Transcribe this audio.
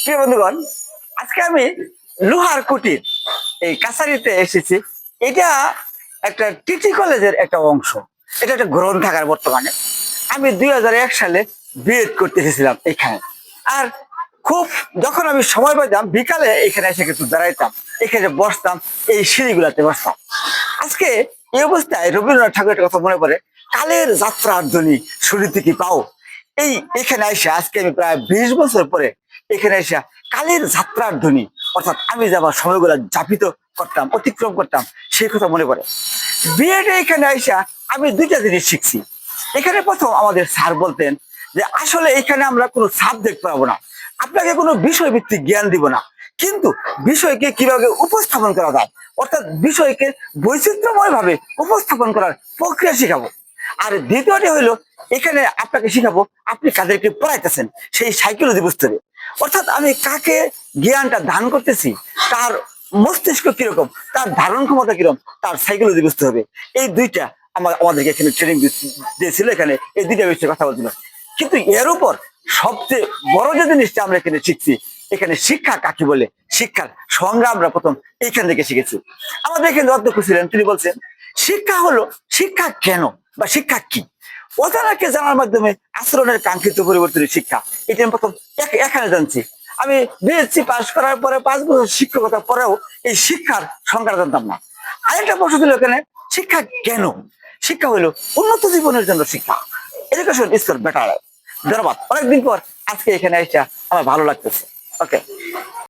প্রিয় বন্ধুগণ, আজকে আমি লোহার কুটির এই কাছারিতে এসেছি। এটা একটা টিটি কলেজের একটা অংশ। এটা একটা গ্রন্থাগার বর্তমানে। আমি 2001 সালে বিএড করতে এসেছিলাম এখানে। আর খুব যখন আমি সময় পাইতাম বিকালে এখানে এসে কিন্তু দাঁড়াইতাম, এখানে বসতাম, এই সিঁড়িগুলাতে বসতাম। আজকে এই অবস্থায় রবীন্দ্রনাথ ঠাকুরের কথা মনে পড়ে, কালের যাত্রার ধ্বনি শুনিতে কি পাও। এই এখানে এসে আজকে আমি প্রায় 20 বছর পরে এখানে এসে কালের যাত্রার ধ্বনি, অর্থাৎ আমি যাবার সময়গুলো যাপিত করতাম, অতিক্রম করতাম, সেই কথা মনে পড়ে। বিএডে এখানে আইসা আমি দুইটা জিনিস শিখছি। এখানে প্রথম আমাদের স্যার বলতেন যে আসলে এখানে আমরা কোনো সাবজেক্ট পড়াবো না, আপনাকে কোনো বিষয় ভিত্তিক জ্ঞান দিব না, কিন্তু বিষয়কে কিভাবে উপস্থাপন করা যায়, অর্থাৎ বিষয়কে বৈচিত্র্যময় ভাবে উপস্থাপন করার প্রক্রিয়া শিখাবো। আর দ্বিতীয়টি হইলো, এখানে আপনাকে শিখাবো আপনি কাদেরকে পড়াইতেছেন সেই সাইকোলজি বুঝতে হবে। অর্থাৎ আমি কাকে জ্ঞানটা দান করতেছি, তার মস্তিষ্ক কিরকম, তার ধারণ ক্ষমতা কিরকম, তার সাইকোলজি বুঝতে হবে। এই দুইটা আমাদেরকে এখানে ট্রেনিং দিয়েছিল, এখানে এই দুইটা বিষয়ে কথা বলছিল। কিন্তু এর উপর সবচেয়ে বড় যে জিনিসটা আমরা এখানে শিখছি, এখানে শিক্ষা কাকে বলে, শিক্ষার সংজ্ঞা আমরা প্রথম এইখান থেকে শিখেছি। আমাদের এখানে অধ্যক্ষ ছিলেন, তিনি বলছেন শিক্ষা হলো, শিক্ষা কেন বা শিক্ষা কি, অজানাকে জানার মাধ্যমে আচরণের কাঙ্ক্ষিত পরিবর্তনের শিক্ষা। এটা আমি প্রথম এখানে জানছি। আমি বিএসসি পাস করার পরে 5 বছর শিক্ষকতা পরেও এই শিক্ষার সংজ্ঞা জানতাম না। আরেকটা প্রশ্ন ছিল এখানে, শিক্ষা কেন। শিক্ষা হলো উন্নত জীবনের জন্য শিক্ষা, এডুকেশন ইজ ফর বেটার। ধন্যবাদ। অনেকদিন পর আজকে এখানে এসে আমার ভালো লাগতেছে। ওকে।